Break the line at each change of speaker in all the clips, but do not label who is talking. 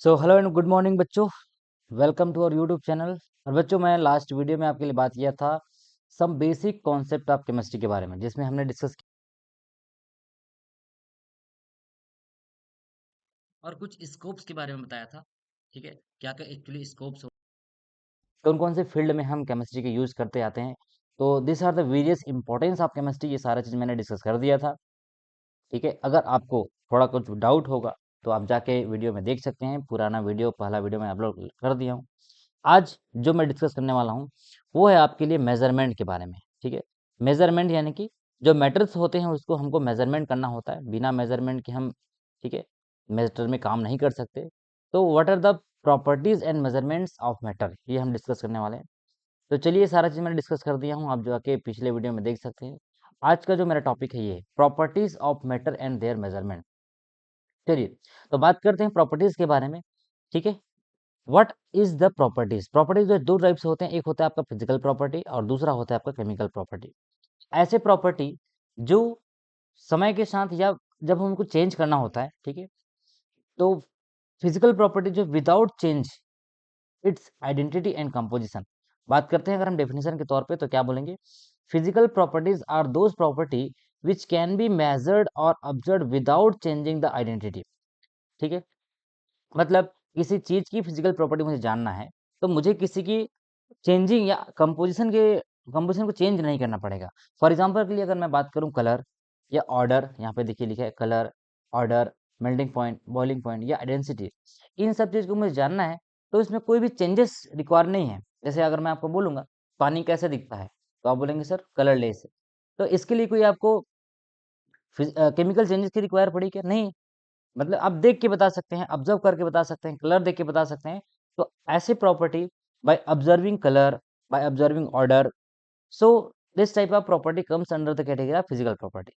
So hello and good morning बच्चों। Welcome to our YouTube channel. और बच्चों, मैं लास्ट वीडियो में आपके लिए बात किया था some basic concept of chemistry के बारे में, जिसमें हमने डिस्कस किया और कुछ स्कोप्स के बारे में बताया था। ठीक है, क्या क्या एक्चुअली स्कोप्स हो, कौन कौन से फील्ड में हम केमिस्ट्री के यूज करते आते हैं। तो this are the various importance of chemistry, ये सारा चीज़ मैंने डिस्कस कर दिया था। ठीक है, अगर आपको थोड़ा कुछ डाउट होगा तो आप जाके वीडियो में देख सकते हैं। पुराना वीडियो, पहला वीडियो मैं अपलोड कर दिया हूँ। आज जो मैं डिस्कस करने वाला हूँ वो है आपके लिए मेजरमेंट के बारे में। ठीक है, मेजरमेंट यानी कि जो मैटर्स होते हैं उसको हमको मेजरमेंट करना होता है। बिना मेजरमेंट के हम, ठीक है, मैटर में काम नहीं कर सकते। तो what are the properties and measurements of matter, ये हम डिस्कस करने वाले हैं। तो चलिए, सारा चीज़ मैंने डिस्कस कर दिया हूँ, आप जो आके पिछले वीडियो में देख सकते हैं। आज का जो मेरा टॉपिक है ये properties of matter and there measurement. चलिए, तो बात करते हैं प्रॉपर्टीज के बारे में। ठीक है, what is the properties. Properties जो दो टाइप से होते हैं, एक होता है आपका फिजिकल प्रॉपर्टी और दूसरा होता है आपका केमिकल प्रॉपर्टी। ऐसे प्रॉपर्टी जो समय के साथ या जब हमको चेंज करना होता है, ठीक है, तो फिजिकल प्रॉपर्टी जो without change it's identity and composition. बात करते हैं अगर हम डेफिनेशन के तौर पे, तो क्या बोलेंगे? Physical properties are those property which can be measured और observe without changing the identity. ठीक है, मतलब किसी चीज की फिजिकल प्रॉपर्टी मुझे जानना है, तो मुझे किसी की चेंजिंग या कंपोजिशन को चेंज नहीं करना पड़ेगा। फॉर एग्जांपल के लिए अगर मैं बात करूं कलर या ऑर्डर, यहाँ पे देखिए लिखा है colour, order, melting point, boiling point या आइडेंटिटी, इन सब चीज को मुझे जानना है, तो इसमें कोई भी चेंजेस रिक्वायर नहीं है। जैसे अगर मैं आपको बोलूंगा पानी कैसे दिखता है, तो आप बोलेंगे सर कलरलेस। तो इसके लिए कोई आपको केमिकल चेंजेस की रिक्वायर पड़ी क्या? नहीं। मतलब आप देख के बता सकते हैं, ऑब्जर्व करके बता सकते हैं, कलर देख के बता सकते हैं। तो ऐसे property, by observing colour, by observing order, so this type of property comes under the category of physical property.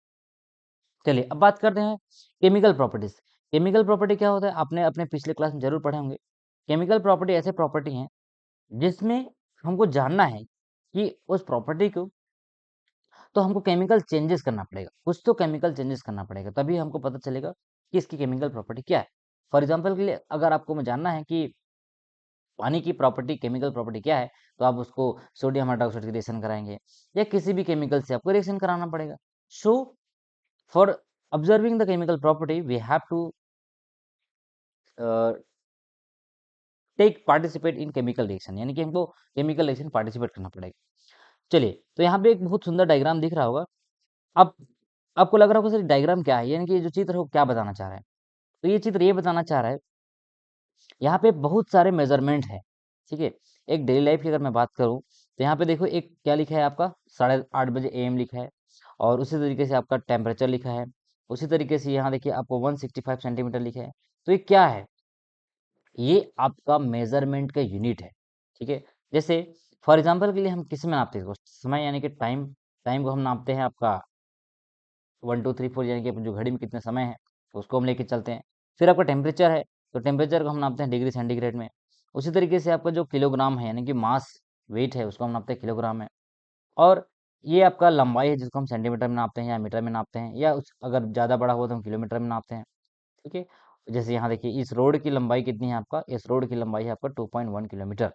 चलिए, अब बात करते हैं केमिकल प्रॉपर्टीज। केमिकल प्रॉपर्टी क्या होता है, आपने अपने पिछले क्लास में जरूर पढ़े होंगे। केमिकल प्रॉपर्टी ऐसे प्रॉपर्टी हैं जिसमें हमको जानना है कि उस प्रॉपर्टी को, तो हमको केमिकल चेंजेस करना पड़ेगा, कुछ तो केमिकल चेंजेस करना पड़ेगा, तभी हमको पता चलेगा कि इसकी केमिकल प्रॉपर्टी क्या है। फॉर एग्जाम्पल के लिए अगर आपको मैं जानना है कि पानी की प्रॉपर्टी, केमिकल प्रॉपर्टी क्या है, तो आप उसको सोडियम हाइड्रोक्साइड की रिएक्शन कराएंगे या किसी भी केमिकल से आपको रिएक्शन कराना पड़ेगा। So for observing the chemical property we have to take participate in chemical reaction, यानी कि हमको केमिकल रिएक्शन पार्टिसिपेट करना पड़ेगा। चलिए, तो यहाँ पे एक बहुत सुंदर डायग्राम दिख रहा होगा। अब आपको लग रहा होगा सर डायग्राम क्या है, यानी कि ये जो चित्र है वो क्या बताना चाह रहा है। तो ये चित्र ये बताना चाह रहा है, यहाँ पे बहुत सारे मेजरमेंट है। ठीक है, एक डेली लाइफ की अगर मैं बात करूँ, तो यहाँ पे देखो एक क्या लिखा है आपका 8:30 बजे AM लिखा है, और उसी तरीके से आपका टेम्परेचर लिखा है। उसी तरीके से यहाँ देखिए आपको 165 सेंटीमीटर लिखा है। तो ये क्या है? ये आपका मेजरमेंट का यूनिट है। ठीक है, जैसे फॉर एग्जाम्पल के लिए हम किस में नापते हैं इसको? समय यानी कि टाइम। टाइम को हम नापते हैं आपका 1 2 3 4, यानी कि अपन जो घड़ी में कितने समय है, तो उसको हम लेके चलते हैं। फिर आपका टेम्परेचर है, तो टेम्परेचर को हम नापते हैं डिग्री सेंटीग्रेड में। उसी तरीके से आपका जो किलोग्राम है, यानी कि मास, वेट है, उसको हम नापते हैं किलोग्राम में। और ये आपका लंबाई है, जिसको हम सेंटीमीटर में नापते हैं या मीटर में नापते हैं, या अगर ज़्यादा बड़ा हुआ तो हम किलोमीटर में नापते हैं। ठीक है, जैसे यहाँ देखिए इस रोड की लंबाई कितनी है आपका, इस रोड की लंबाई है आपका 2.1 किलोमीटर।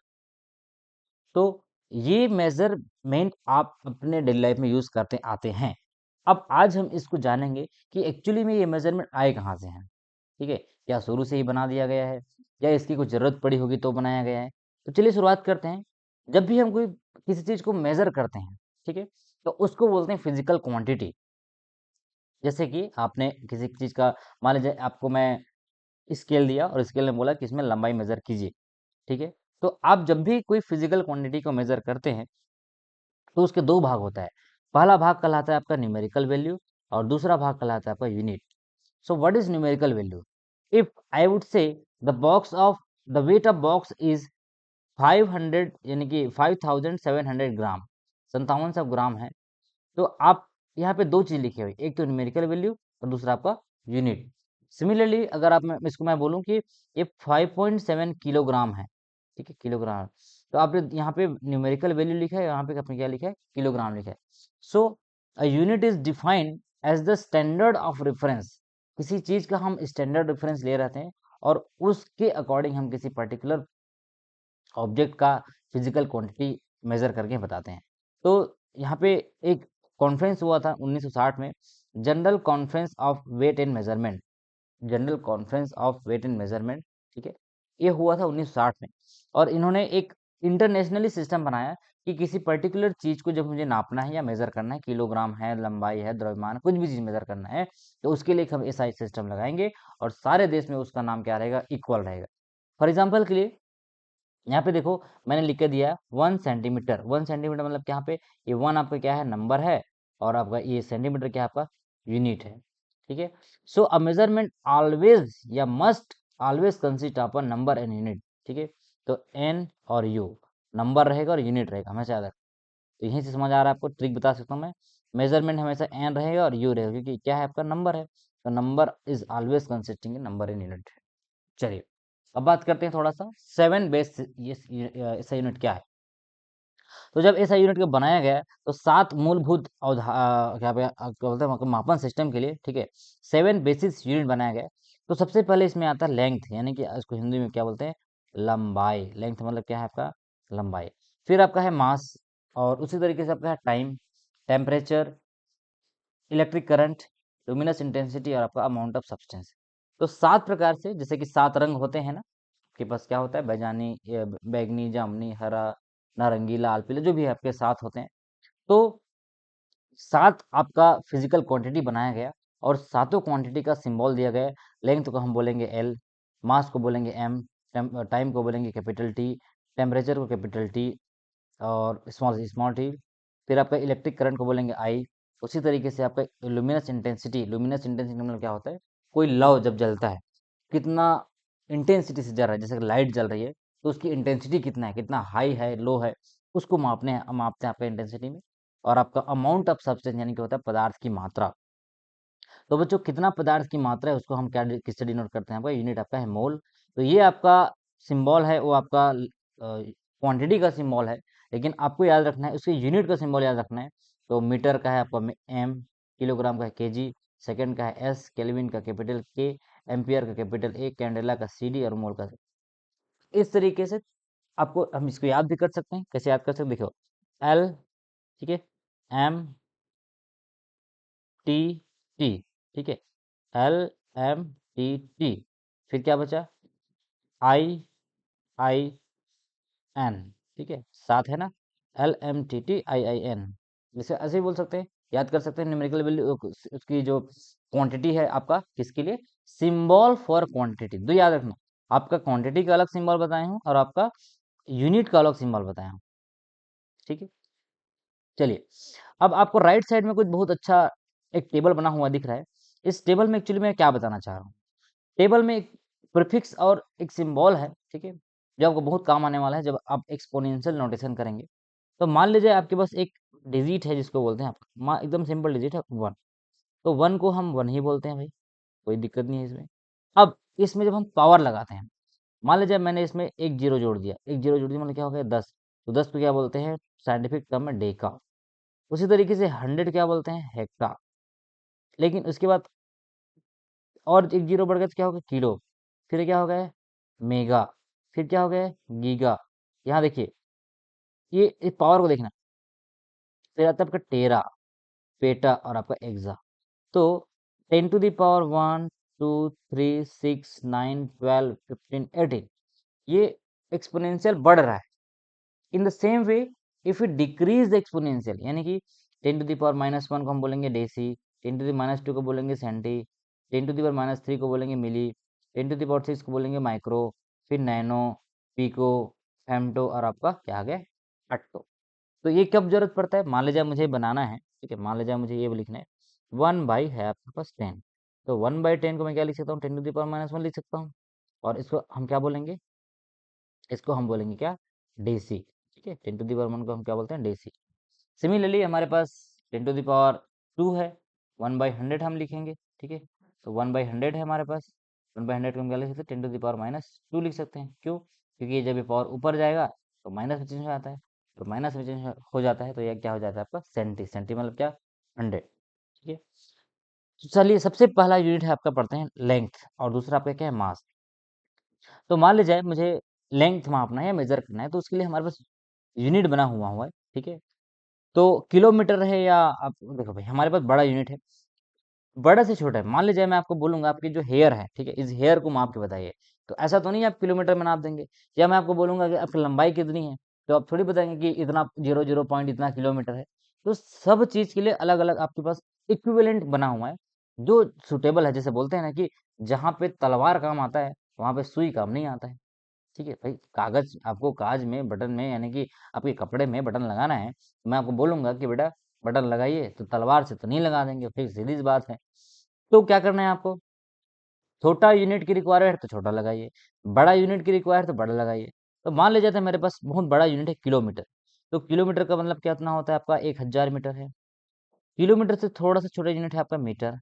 तो ये मेजरमेंट आप अपने डेली लाइफ में यूज करते आते हैं। अब आज हम इसको जानेंगे कि एक्चुअली में ये मेजरमेंट आए कहाँ से हैं। ठीक है, क्या शुरू से ही बना दिया गया है, या इसकी कुछ जरूरत पड़ी होगी तो बनाया गया है। तो चलिए शुरुआत करते हैं। जब भी हम कोई किसी चीज को मेजर करते हैं, ठीक है, तो उसको बोलते हैं फिजिकल क्वांटिटी। जैसे कि आपने किसी चीज का, मान लीजिए आपको मैं स्केल दिया और स्केल ने बोला कि इसमें लंबाई मेजर कीजिए। ठीक है, तो आप जब भी कोई फिजिकल क्वांटिटी को मेजर करते हैं, तो उसके दो भाग होता है। पहला भाग कहलाता है आपका न्यूमेरिकल वैल्यू, और दूसरा भाग कहलाता है आपका unit. So what is numerical value? If I would say the weight of box is 500, यानी कि 5700 ग्राम, 5700 ग्राम है। तो आप यहाँ पे दो चीज लिखी हुई, एक तो न्यूमेरिकल वैल्यू और दूसरा आपका यूनिट। सिमिलरली अगर इसको मैं बोलूँ कि ये 5.7 किलोग्राम है, ठीक है, किलोग्राम, तो आपने यहाँ पे न्यूमेरिकल वैल्यू लिखा है, यहाँ पे आपने क्या लिखा है, किलोग्राम लिखा है। So a unit is defined as the standard of reference. किसी चीज का हम स्टैंडर्ड रेफरेंस ले रहते हैं, और उसके अकॉर्डिंग हम किसी पर्टिकुलर ऑब्जेक्ट का फिजिकल क्वांटिटी मेजर करके बताते हैं। तो यहाँ पे एक कॉन्फ्रेंस हुआ था 1960 में, general conference of weight and measurement, general conference of weight and measurement, ठीक है, ये हुआ था 1960 में। और इन्होंने एक इंटरनेशनली सिस्टम बनाया कि किसी पर्टिकुलर चीज को जब मुझे नापना है या मेजर करना है, किलोग्राम है, लंबाई है, द्रव्यमान, कुछ भी चीज मेजर करना है, तो उसके लिए हम एसआई सिस्टम लगाएंगे और सारे देश में उसका नाम क्या रहेगा, इक्वल रहेगा। फॉर एग्जाम्पल के लिए यहाँ पे देखो मैंने लिख के दिया 1 सेंटीमीटर। 1 सेंटीमीटर मतलब यहाँ पे ये 1 आपका क्या है, नंबर है, और आपका ये सेंटीमीटर क्या है, आपका यूनिट है, ठीक है। सो अ मेजरमेंट ऑलवेज या must always consist of a number and unit, ठीक है। तो एन और यू, नंबर रहेगा और यूनिट रहेगा हमेशा याद रखना। तो यहीं से समझ आ रहा है आपको, ट्रिक बता सकता हूँ मैं। मेजरमेंट हमेशा एन रहेगा और यू रहेगा, क्योंकि क्या है, आपका नंबर है, तो number is always consisting in number in unit. चलिए अब बात करते हैं थोड़ा सा 7 बेस, ये ऐसा यूनिट क्या है। तो जब ऐसा यूनिट को बनाया गया तो 7 मूलभूत क्या बोलते हैं मापन सिस्टम के लिए, ठीक है, 7 बेसिस यूनिट बनाया गया। तो सबसे पहले इसमें आता है लेंथ, यानी कि इसको हिंदी में क्या बोलते हैं, लंबाई। लेंथ मतलब क्या है, आपका लंबाई। फिर आपका है मास, और उसी तरीके से आपका है time, temperature, electric current, luminous intensity और आपका अमाउंट ऑफ सब्सटेंस। तो 7 प्रकार से, जैसे कि 7 रंग होते हैं ना, आपके पास क्या होता है, बैजानी, बैगनी, जामुनी, हरा, नारंगी, लाल, पीले, जो भी आपके 7 होते हैं। तो 7 आपका फिजिकल क्वांटिटी बनाया गया, और सातों क्वांटिटी का सिंबल दिया गया है। लेंथ को हम बोलेंगे एल, मास को बोलेंगे एम, टाइम को बोलेंगे कैपिटल टी, टेम्परेचर को कैपिटल टी और स्मॉल स्मॉल टी, फिर आपका इलेक्ट्रिक करंट को बोलेंगे आई। उसी तरीके से आपका लुमिनस इंटेंसिटी, लुमिनस इंटेंसिटी मतलब क्या होता है, कोई लव जब जलता है, कितना इंटेंसिटी से जल रहा है, जैसे लाइट जल रही है तो उसकी इंटेंसिटी कितना है, कितना हाई है, लो है, उसको मापते हैं आपका इंटेंसिटी में। और आपका अमाउंट ऑफ सब्सटेंस यानी कि होता है पदार्थ की मात्रा। तो बच्चों कितना पदार्थ की मात्रा है उसको हम क्या किससे डिनोट करते हैं, आपका यूनिट आपका है मोल। तो ये आपका सिंबल है वो आपका क्वांटिटी का सिंबल है, लेकिन आपको याद रखना है उसके यूनिट का सिंबल याद रखना है। तो मीटर का है आपका एम, किलोग्राम का है केजी, सेकंड का है एस, केल्विन का कैपिटल के, एम्पियर का कैपिटल ए, कैंडेला का सीडी और मोल का। इस तरीके से आपको हम इसको याद भी कर सकते हैं। कैसे याद कर सकते हैं, देखो एल, ठीक है, एम, टी, टी, ठीक है, एल, एम, टी, टी, फिर क्या बचा, आई, आई, एन, ठीक है, साथ है ना, एल, एम, टी, टी, आई, आई, एन। जैसे ऐसे ही बोल सकते हैं, याद कर सकते हैं न्यूमेरिकल वैल्यू, उसकी जो क्वांटिटी है आपका किसके लिए, सिंबल फॉर क्वांटिटी। दो याद रखना, आपका क्वांटिटी का अलग सिंबल बताया हूँ और आपका यूनिट का अलग सिंबल बताया हूँ, ठीक है। चलिए अब आपको राइट साइड में कुछ बहुत अच्छा एक टेबल बना हुआ दिख रहा है। इस टेबल में एक्चुअली मैं क्या बताना चाह रहा हूँ, टेबल में एक प्रीफिक्स और एक सिंबल है, ठीक है, जो आपको बहुत काम आने वाला है जब आप एक्सपोनेंशियल नोटेशन करेंगे। तो मान लीजिए आपके पास एक डिजिट है जिसको बोलते हैं आप एकदम सिंपल डिजिट है 1। तो 1 को हम 1 ही बोलते हैं भाई, कोई दिक्कत नहीं है इसमें। अब इसमें जब हम पावर लगाते हैं, मान लीजिए मैंने इसमें एक जीरो जोड़ दिया, एक जीरो जोड़ दिया मतलब क्या हो गया 10। तो 10 को क्या बोलते हैं साइंटिफिक टर्म में डेका। उसी तरीके से 100 क्या बोलते हैं, हेक्टा। लेकिन उसके बाद और एक जीरो बढ़ गया तो क्या हो गया, किलो। फिर क्या हो गया, मेगा। फिर क्या हो गया, गीगा। यहाँ देखिए ये इस पावर को देखना, फिर आता है आपका टेरा, पेटा और आपका एक्सा। तो 10 to the power 1 2 3 6 9 12 15 18, ये एक्सपोनेंशियल बढ़ रहा है। In the same way if you decrease the exponential, यानी कि 10 to the power -1 को हम बोलेंगे डेसी, 10 to the-2 को बोलेंगे सेंटी, 10 to the-3 को बोलेंगे मिली, 10 to the-6 को बोलेंगे माइक्रो, फिर नैनो, पिको, फेम्टो और आपका क्या आ गया, अट्टो। तो ये कब जरूरत पड़ता है, मान लीजिए मुझे बनाना है, ठीक है, मान लीजिए मुझे ये लिखना है 1 है आपके पास 10। तो 1/10 को मैं क्या लिख सकता हूँ, 10 to the-1 लिख सकता हूँ। और इसको हम क्या बोलेंगे, इसको हम बोलेंगे क्या, डेसी, ठीक है, 10 to the-1 को हम क्या बोलते हैं, डेसी। सिमिलरली हमारे पास 10 to the-2 है, 1/100 हम लिखेंगे, ठीक है। तो 1/100 है हमारे पास, 1/100 को हम क्या लिख सकते हैं, 10 to the-2 लिख सकते हैं। क्यों, क्योंकि ये जब ये पावर ऊपर जाएगा तो माइनस में चेंज हो जाता है, तो माइनस में चेंज हो जाता है तो ये क्या हो जाता है आपका सेंटी, सेंटी मतलब क्या, 100, ठीक है। तो चलिए सबसे पहला यूनिट है आपका पढ़ते हैं लेंथ, और दूसरा आपका क्या है, मास। तो मान लीजिए मुझे लेंथ मापना है या मेजर करना है, तो उसके लिए हमारे पास यूनिट बना हुआ हुआ है, ठीक है। तो किलोमीटर है या आप देखो भाई, हमारे पास बड़ा यूनिट है, बड़ा से छोटा है। मान लीजिए मैं आपको बोलूंगा आपकी जो हेयर है, ठीक है, इस हेयर को माप के बताइए, तो ऐसा तो नहीं है आप किलोमीटर में नाप देंगे। या मैं आपको बोलूंगा कि आपकी लंबाई कितनी है, तो आप थोड़ी बताएंगे कि इतना 00 पॉइंट इतना किलोमीटर है। तो सब चीज के लिए अलग अलग आपके पास इक्विवेलेंट बना हुआ है, जो सुटेबल है। जैसे बोलते हैं ना कि जहाँ पे तलवार काम आता है, वहां पे सुई काम नहीं आता है, ठीक है भाई। कागज आपको काज में बटन में यानी कि आपके कपड़े में बटन लगाना है, तो मैं आपको बोलूंगा कि बेटा बटन लगाइए, तो तलवार से तो नहीं लगा देंगे, फिर सीधी सी बात है। तो क्या करना है आपको, छोटा यूनिट की रिक्वायरमेंट है तो छोटा लगाइए, बड़ा यूनिट की रिक्वायर तो बड़ा लगाइए। तो मान लीजिए था मेरे पास बहुत बड़ा यूनिट है किलोमीटर, तो किलोमीटर का मतलब कितना होता है आपका 1000 मीटर है। किलोमीटर से थोड़ा सा छोटा यूनिट है आपका मीटर,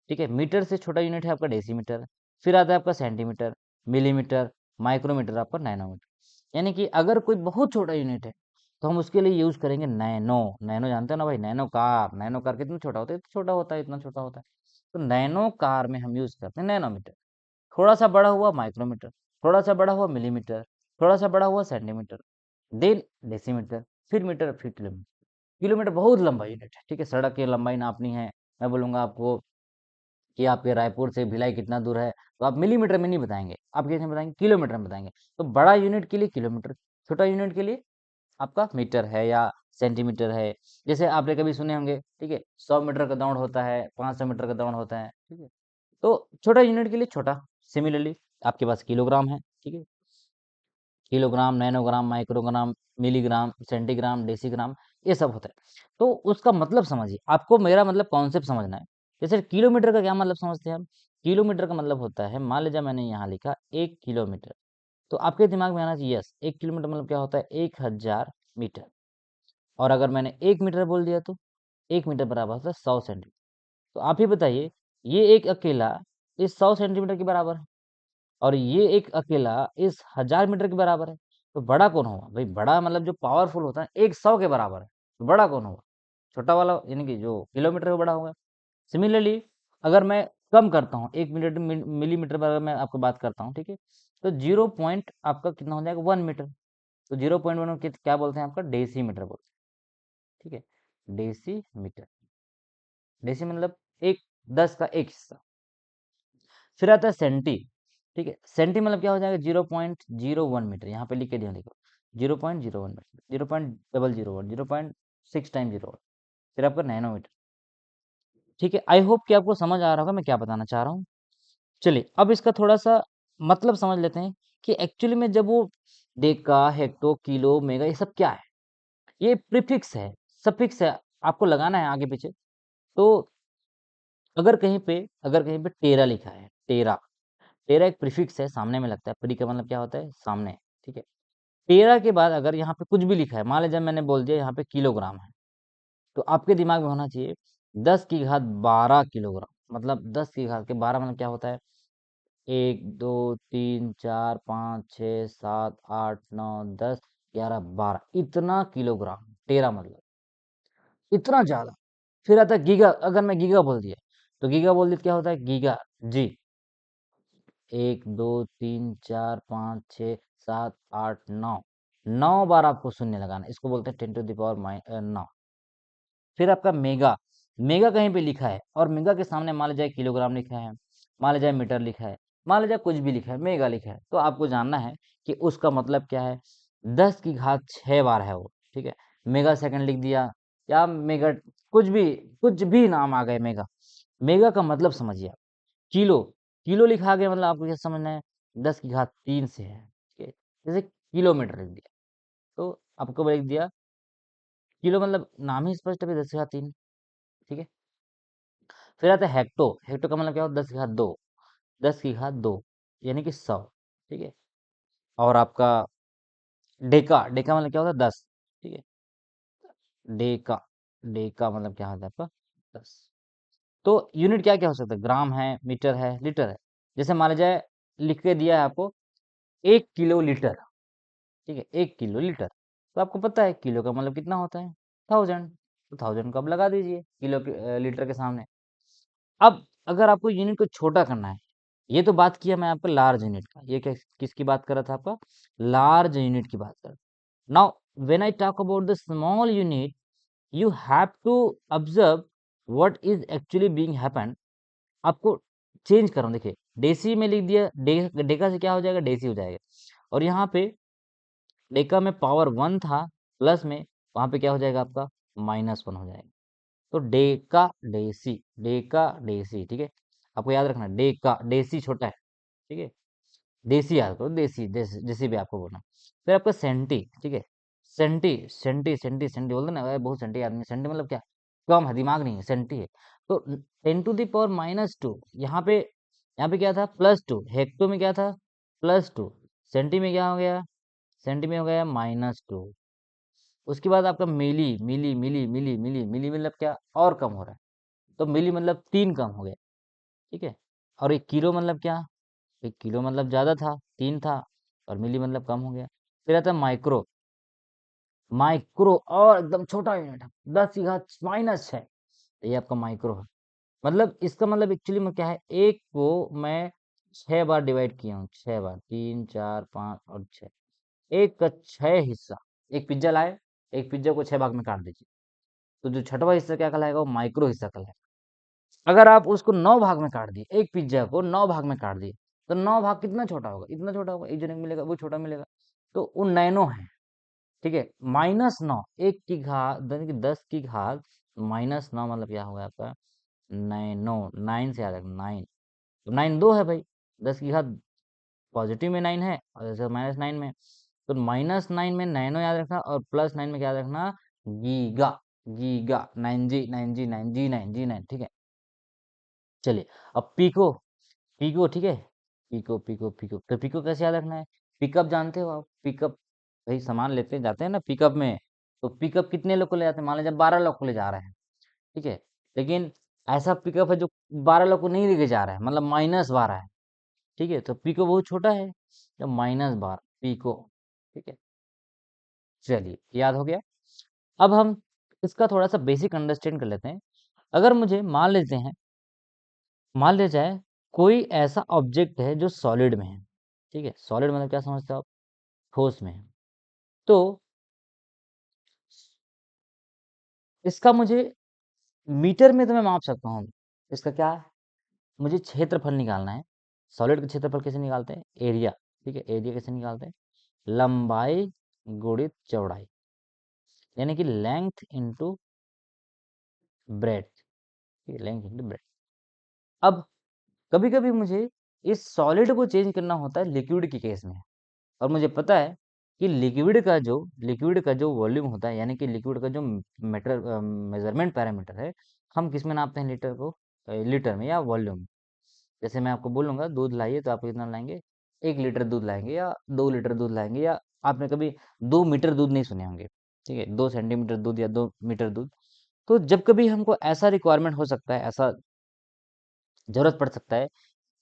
ठीक है। मीटर से छोटा यूनिट है आपका डेसीमीटर, फिर आता है आपका सेंटीमीटर, मिलीमीटर, माइक्रोमीटर, आपका नैनोमीटर। यानी कि अगर कोई बहुत छोटा यूनिट है, तो हम उसके लिए यूज करेंगे नैनो। नैनो जानते हो ना भाई, नैनो कार। नैनो कार कितना छोटा होता है, इतना छोटा होता है, इतना छोटा होता है। तो नैनो कार में हम यूज करते हैं नैनोमीटर। थोड़ा सा बड़ा हुआ माइक्रोमीटर, थोड़ा सा बड़ा हुआ मिलीमीटर, थोड़ा सा बड़ा हुआ सेंटीमीटर, देन डेसीमीटर, फिर मीटर, फिर किलोमीटर। किलोमीटर बहुत लंबा यूनिट है, ठीक है। सड़क की लंबाई नापनी है, मैं बोलूंगा आपको कि आपके रायपुर से भिलाई कितना दूर है, तो आप मिलीमीटर में नहीं बताएंगे, आप कैसे बताएंगे, किलोमीटर में बताएंगे। तो बड़ा यूनिट के लिए किलोमीटर, छोटा यूनिट के लिए आपका मीटर है या सेंटीमीटर है। जैसे आपने कभी सुने होंगे, ठीक है, 100 मीटर का दौड़ होता है, 500 मीटर का दौड़ होता है, ठीक है। तो छोटा यूनिट के लिए छोटा। सिमिलरली आपके पास किलोग्राम है, ठीक है, kilogram, nanogram, microgram, milligram, centigram, decigram, ये सब होता है। तो उसका मतलब समझिए, आपको मेरा मतलब कॉन्सेप्ट समझना है। जैसे किलोमीटर का क्या मतलब समझते हैं हम, किलोमीटर का मतलब होता है, मान लीजिए मैंने यहाँ लिखा 1 किलोमीटर, तो आपके दिमाग में आना चाहिए यस 1 किलोमीटर मतलब क्या होता है, 1000 मीटर। और अगर मैंने 1 मीटर बोल दिया, तो 1 मीटर बराबर होता है 100 सेंटीमीटर। तो आप ही बताइए, ये एक अकेला इस 100 सेंटीमीटर के बराबर है, और ये एक अकेला इस 1000 मीटर के बराबर है। तो बड़ा कौन होगा भाई, बड़ा मतलब जो पावरफुल होता है 100 के बराबर है, तो बड़ा कौन होगा, छोटा वाला, यानी कि जो किलोमीटर है बड़ा होगा। सिमिलरली अगर मैं कम करता हूँ 1 मिनट मिलीमीटर पर, अगर मैं आपको बात करता हूँ, ठीक है, तो 0 पॉइंट आपका कितना हो जाएगा 1 मीटर। तो 0.1 क्या बोलते हैं, आपका डेसीमीटर बोलते हैं, ठीक है, डेसीमीटर। डेसी मतलब एक, 10 का 1 हिस्सा। फिर आता है सेंटी, ठीक है। सेंटी मतलब क्या हो जाएगा, 0.01 मीटर, यहाँ पे लिख के दिया, देखो 0.01 मीटर, 0.001, 0.6 टाइम 0, फिर आपका नैनोमीटर, ठीक है। आई होप कि आपको समझ आ रहा होगा मैं क्या बताना चाह रहा हूँ। चलिए अब इसका थोड़ा सा मतलब समझ लेते हैं कि एक्चुअली में जब वो डेका, हेक्टो, किलो, मेगा, ये सब क्या है। ये प्रीफिक्स है, सफिक्स है, आपको लगाना है आगे पीछे। तो अगर कहीं पे टेरा लिखा है, टेरा, टेरा एक प्रीफिक्स है, सामने में लगता है। प्री का मतलब क्या होता है, सामने, ठीक है। टेरा के बाद अगर यहाँ पे कुछ भी लिखा है, मान लीजिए मैंने बोल दिया यहाँ पे किलोग्राम है, तो आपके दिमाग में होना चाहिए 10 की घात 12 किलोग्राम, मतलब 10 की घात के 12 मतलब क्या होता है, 1 2 3 4 5 6 7 8 9 10 11 12, इतना किलोग्राम टेरा मतलब, इतना ज्यादा। फिर आता है गीगा, अगर मैं गीगा बोल दिया, तो गीगा बोल दिया तो क्या होता है, गीगा जी, 1 2 3 4 5 6 7 8 9, 9 बार आपको शून्य लगाना, इसको बोलते हैं 10⁻⁹ फिर आपका मेगा, मेगा कहीं पे लिखा है और मेगा के सामने मान लीजिए किलोग्राम लिखा है, मान लीजिए मीटर लिखा है, मान लीजिए कुछ भी लिखा है, मेगा लिखा है, तो आपको जानना है कि उसका मतलब क्या है। 10 की घात 6 बार है वो, ठीक है। मेगा सेकंड लिख दिया, या मेगा, कुछ भी नाम आ गए मेगा। मेगा का मतलब समझिए आप, किलो, किलो लिखा गया मतलब आपको क्या समझना है, 10 की घात 3 से है, ठीक है। जैसे किलोमीटर लिख दिया, तो आपको लिख दिया किलो, मतलब नाम ही स्पष्ट है 10 की घात 3, ठीक है। फिर आता है हेक्टो, हेक्टो का मतलब क्या होता है, 10 की घात 2, 10 की घात 2 यानी कि 100, ठीक है। और आपका डेका, डेका मतलब क्या होता है 10, ठीक है। डेका, डेका मतलब क्या होता है आपका 10। तो यूनिट क्या क्या हो सकता है, ग्राम है, मीटर है, लीटर है। जैसे मान लीजिए लिख के दिया है आपको 1 किलो लीटर, ठीक है, 1 किलो लीटर, तो आपको पता है किलो का मतलब कितना होता है, 1000, तो 1000 को आप लगा दीजिए लीटर के सामने। अब अगर आपको यूनिट को छोटा करना है, ये तो बात किया मैं आपका लार्ज यूनिट का, ये किसकी बात कर रहा था आपका, लार्ज यूनिट की बात कर रहा था। Now when I talk about the small unit, you have to observe what is actually being happen. आपको चेंज कर रहा हूँ, देखिए डेसी में लिख दिया, डेका से क्या हो जाएगा, डेसी हो जाएगा। और यहाँ पे डेका में पावर 1 था प्लस में, वहां पे क्या हो जाएगा आपका, -1 हो जाएगा। तो डेका डेसी, ठीक है। आपको याद रखना, डेका डेसी छोटा है, ठीक है। देसी याद करो, देसी जैसे भी आपको बोलना। फिर आपका सेंटी, ठीक है। सेंटी सेंटी सेंटी सेंटी बोलते ना, अरे बहुत सेंटी आदमी, सेंटी मतलब क्या, कम है, दिमाग नहीं है, सेंटी है। तो 10⁻², यहाँ पे क्या था, +2, हेक्टो में क्या था, +2, सेंटी में क्या हो गया, सेंटी में हो गया -2। उसके बाद आपका मिली मिली मिली मिली मिली मिली मतलब क्या, और कम हो रहा है। तो मिली मतलब 3 कम हो गया, ठीक है। और एक किलो मतलब क्या, 1 किलो मतलब ज्यादा था, 3 था, और मिली मतलब कम हो गया। फिर आता है माइक्रो, माइक्रो और एकदम छोटा यूनिट है, 10⁻⁻⁶। ये आपका माइक्रो है। मतलब इसका मतलब एक्चुअली में क्या है, एक को मैं 6 बार डिवाइड किया हूँ, 6 बार, 3 4 5 और 6, एक का 6 हिस्सा। एक पिज्जा लाए, एक पिज्जा को 6 भाग में काट दीजिए, तो जो छठवां हिस्सा क्या कहलाएगा, वो माइक्रो हिस्सा कहलाएगा। अगर आप उसको 9 भाग में काट दिए, एक पिज्जा को 9 भाग में काट दिए, तो 9 भाग कितना छोटा होगा, इतना छोटा होगा, एक जने को मिलेगा, वो छोटा मिलेगा। तो वो नैनो है, ठीक है। -9, 1 की घात, 10 की घात -9 मतलब क्या होगा आपका, नैनो। 9 से याद रखना, 9, तो 9 2 है भाई, 10 की घात पॉजिटिव में 9 है, और जैसे -9 में, तो -9 में नैनो याद रखना, और +9 में क्या याद रखना, giga. Giga 9G 9G 9G 9G9, ठीक है। चलिए, अब पीको, पीको, ठीक है। पीको पीको पीको, तो पीको कैसे याद रखना है, पिकअप जानते हो आप, पिकअप, भाई सामान लेते जाते हैं ना पिकअप में, तो पिकअप कितने लोग को ले जाते हैं, मान लीजिए 12 लोग को ले जा रहे हैं, ठीक है। लेकिन ऐसा पिकअप है जो 12 लोग को नहीं लेके जा रहा है, मतलब -12 है, ठीक है। तो पिको बहुत छोटा है, तो -12 पिको, ठीक है। चलिए, याद हो गया। अब हम इसका थोड़ा सा बेसिक अंडरस्टैंड कर लेते हैं। अगर मुझे मान लेते हैं, मान लिया जाए कोई ऐसा ऑब्जेक्ट है जो सॉलिड में है, ठीक है। सॉलिड मतलब क्या समझते हो आप, ठोस में है। तो इसका मुझे मीटर में तो मैं माप सकता हूँ, इसका क्या है, मुझे क्षेत्रफल निकालना है। सॉलिड का क्षेत्रफल कैसे निकालते हैं, एरिया, ठीक है। एरिया कैसे निकालते हैं, लंबाई गुणित चौड़ाई, यानी कि लेंथ इंटू ब्रेड्थ, ठीक है, लेंथ इंटू ब्रेड्थ। अब कभी कभी मुझे इस सॉलिड को चेंज करना होता है लिक्विड के केस में, और मुझे पता है कि लिक्विड का जो वॉल्यूम होता है, यानी कि लिक्विड का जो मीटर मेजरमेंट पैरामीटर है, हम किस में नापते हैं, लीटर को, लीटर में या वॉल्यूम में। जैसे मैं आपको बोलूंगा दूध लाइए, तो आप कितना लाएंगे, 1 लीटर दूध लाएंगे, या 2 लीटर दूध लाएंगे, या आपने कभी 2 मीटर दूध नहीं सुने होंगे, ठीक है, 2 सेंटीमीटर दूध या 2 मीटर दूध। तो जब कभी हमको ऐसा रिक्वायरमेंट हो सकता है, ऐसा जरूरत पड़ सकता है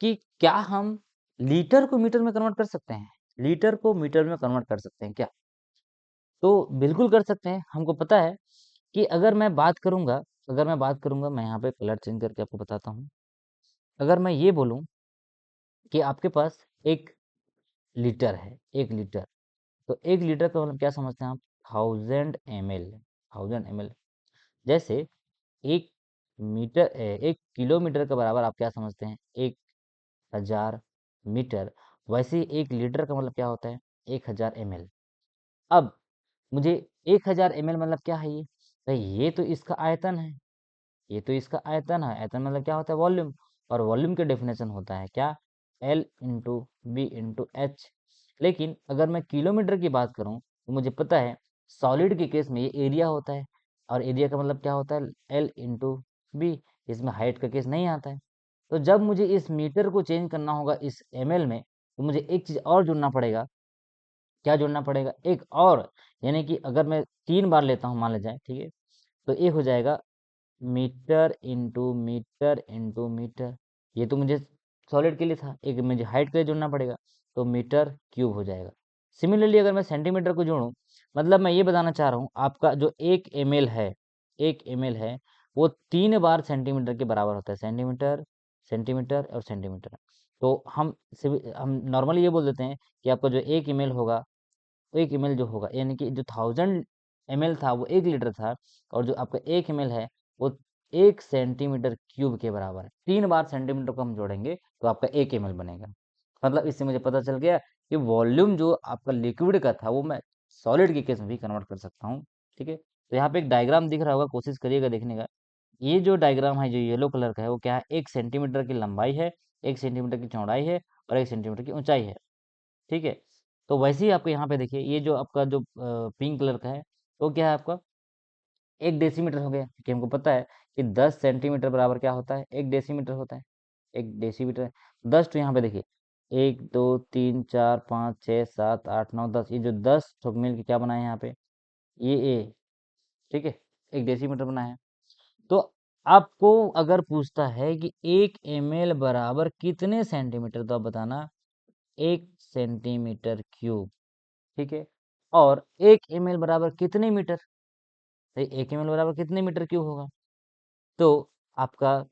कि क्या हम लीटर को मीटर में कन्वर्ट कर सकते हैं, लीटर को मीटर में कन्वर्ट कर सकते हैं क्या, तो बिल्कुल कर सकते हैं। हमको पता है कि अगर मैं बात करूंगा, मैं यहाँ पे कलर चेंज करके आपको बताता हूँ। अगर मैं ये बोलूँ कि आपके पास एक लीटर है, 1 लीटर, तो 1 लीटर का मतलब क्या समझते हैं आप, 1000 ml, 1000 ml। जैसे एक एक किलोमीटर के बराबर आप क्या समझते हैं, 1000 मीटर, वैसे ही 1 लीटर का मतलब क्या होता है, 1000 ml। अब मुझे 1000 ml मतलब क्या है ये, भाई ये तो इसका आयतन है, ये तो इसका आयतन है, आयतन मतलब क्या होता है, वॉल्यूम। और वॉल्यूम का डेफिनेशन होता है क्या, L into B into H. लेकिन अगर मैं किलोमीटर की बात करूं, तो मुझे पता है सॉलिड के केस में ये एरिया होता है, और एरिया का मतलब क्या होता है, L इंटू बी। इसमें हाइट का केस नहीं आता है। तो जब मुझे इस मीटर को चेंज करना होगा इस ml में, तो मुझे एक चीज़ और जुड़ना पड़ेगा। क्या जोड़ना पड़ेगा, एक और, यानी कि अगर मैं 3 बार लेता हूँ मान लिया जाए, ठीक है, तो ये हो जाएगा metre into metre into metre. ये तो मुझे सॉलिड के लिए था, एक मुझे हाइट के लिए जोड़ना पड़ेगा, तो मीटर क्यूब हो जाएगा। सिमिलरली अगर मैं सेंटीमीटर को जोड़ूं, मतलब मैं ये बताना चाह रहा हूँ, आपका जो 1 ml है, 1 ml है, वो 3 बार सेंटीमीटर के बराबर होता है, सेंटीमीटर सेंटीमीटर और सेंटीमीटर। तो हम नॉर्मली ये बोल देते हैं कि आपका जो 1 ml होगा, 1 ml जो होगा यानी कि जो 1000 ml था वो 1 लीटर था, और जो आपका 1 ml है वो 1 सेंटीमीटर क्यूब के बराबर है। 3 बार सेंटीमीटर को हम जोड़ेंगे तो आपका 1 ml बनेगा। मतलब इससे मुझे पता चल गया कि वॉल्यूम जो आपका लिक्विड का था वो मैं सॉलिड के केस में भी कन्वर्ट कर सकता हूँ। ठीक है, तो यहाँ पे एक डायग्राम दिख रहा होगा, कोशिश करिएगा देखने का। ये जो डायग्राम है जो येलो कलर का है वो क्या है, 1 सेंटीमीटर की लंबाई है, 1 सेंटीमीटर की चौड़ाई है और 1 सेंटीमीटर की ऊंचाई है। ठीक है, तो वैसे ही आपको यहाँ पे देखिए ये जो आपका जो पिंक कलर का है वो क्या है आपका 1 डेसीमीटर हो गया, क्योंकि हमको पता है कि 10 सेंटीमीटर बराबर क्या होता है, 1 डेसीमीटर होता है। 1 डेसीमीटर 10, तो यहाँ पे देखिए 1 2 3 4 5 6 7 8 9 10, ये जो 10 ठोक मिल के क्या बना है यहाँ पे, ये ए, ठीक है, 1 डेसीमीटर बना है। तो आपको अगर पूछता है कि 1 ml बराबर कितने सेंटीमीटर, तो आप बताना 1 सेंटीमीटर क्यूब। ठीक है, और 1 ml बराबर कितने मीटर, तो 1 ml बराबर कितने मीटर क्यूब होगा, तो आपका,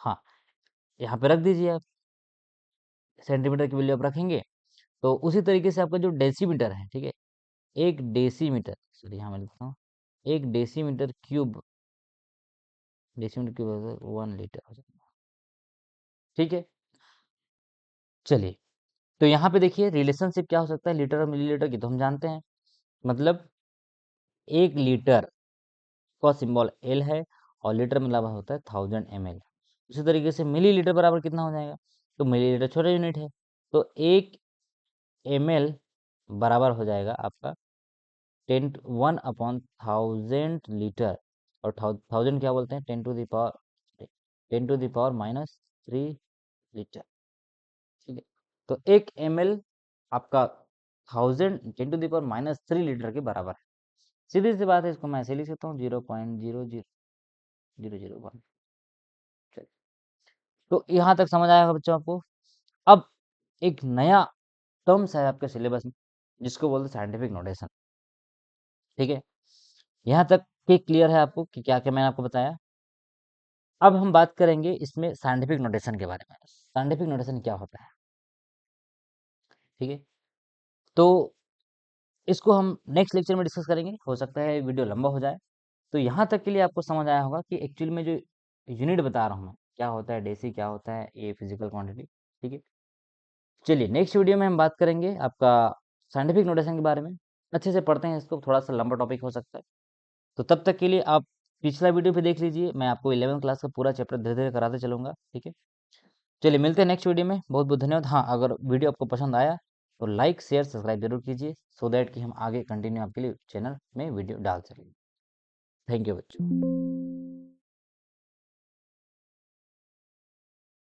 हाँ, यहाँ पे रख दीजिए आप, सेंटीमीटर की वैल्यू आप रखेंगे। तो उसी तरीके से आपका जो डेसीमीटर है, ठीक है, 1 डेसीमीटर, सॉरी यहाँ मैं लिखता हूँ 1 decimetre cube, decimetre cube 1 litre हो जाएगा। ठीक है, चलिए, तो यहाँ पे देखिए रिलेशनशिप क्या हो सकता है लीटर और मिलीलीटर की, तो हम जानते हैं। मतलब 1 लीटर का सिंबल एल है और लीटर में लगा होता है 1000 ml। उसी तरीके से मिलीलीटर बराबर कितना हो जाएगा, तो मिलीलीटर छोटा यूनिट है, तो 1 ml बराबर हो जाएगा आपका 1/1000 लीटर, और 1000 क्या बोलते हैं, 10 टू द पावर -3 लीटर। ठीक है, तो 1 ml आपका 1000 10 टू द पावर -3 लीटर के बराबर है। सीधी सी बात है, इसको मैं ऐसे लिख सकता हूँ 0.00001। तो यहाँ तक समझ आएगा बच्चों आपको। अब एक नया टर्म्स है आपके सिलेबस में जिसको बोलते हैं साइंटिफिक नोटेशन। ठीक है, यहाँ तक के क्लियर है आपको कि क्या क्या मैंने आपको बताया। अब हम बात करेंगे इसमें साइंटिफिक नोटेशन के बारे में। साइंटिफिक नोटेशन क्या होता है, ठीक है, तो इसको हम नेक्स्ट लेक्चर में डिस्कस करेंगे, हो सकता है वीडियो लंबा हो जाए। तो यहाँ तक के लिए आपको समझ आया होगा कि एक्चुअली में जो यूनिट बता रहा हूँ मैं, क्या होता है डेसी, क्या होता है ये फिजिकल क्वांटिटी। ठीक है, चलिए नेक्स्ट वीडियो में हम बात करेंगे आपका साइंटिफिक नोटेशन के बारे में। अच्छे से पढ़ते हैं इसको, थोड़ा सा लंबा टॉपिक हो सकता है। तो तब तक के लिए आप पिछला वीडियो भी देख लीजिए, मैं आपको 11th क्लास का पूरा चैप्टर धीरे धीरे कराते चलूँगा। ठीक है, चलिए मिलते हैं नेक्स्ट वीडियो में, बहुत बहुत धन्यवाद। हाँ, अगर वीडियो आपको पसंद आया तो लाइक शेयर सब्सक्राइब जरूर कीजिए, सो दैट कि हम आगे कंटिन्यू आपके लिए चैनल में वीडियो डाल सकें। थैंक यू बच्चों।